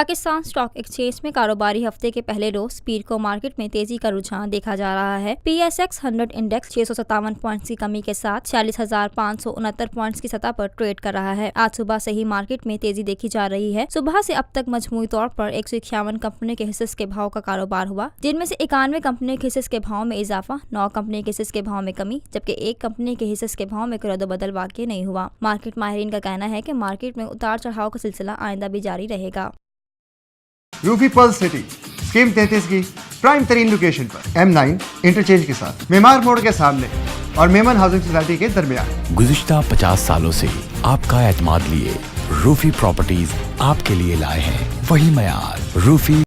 Pakistan stock exchange में कारोबारी हफ्ते के पहले रोज पीर को मार्केट में तेजी का रुझान देखा जा रहा है। PSX 100 इंडेक्स 657 पॉइंट्स की कमी के साथ 40,569 पॉइंट्स की सतह पर ट्रेड कर रहा है। आज सुबह से ही मार्केट में तेजी देखी जा रही है। सुबह से अब तक मजमूई तौर पर 151 कंपनी के हिस्से के भाव का कारोबार हुआ, जिनमें से 91 कंपनी के हिस्से के भाव में इजाफा, 9 कंपनी के हिस्से के भाव में कमी, जबकि 1 कंपनी के हिस्से के भाव में कोई रद्द-बदल वाक़ई नहीं हुआ। मार्केट माहिरीन का कहना है कि मार्केट में उतार चढ़ाव का सिलसिला आइंदा भी जारी रहेगा। रूफी पर्ल सिटी स्कीम 33 की प्राइम तरीन लोकेशन पर M9 इंटरचेंज के साथ मेमार मोड़ के सामने और मेमन हाउसिंग सोसाइटी के दरमियान। गुज़िश्ता 50 सालों से आपका एतमाद लिए रूफी प्रॉपर्टीज आपके लिए लाए हैं वही मयार। रूफी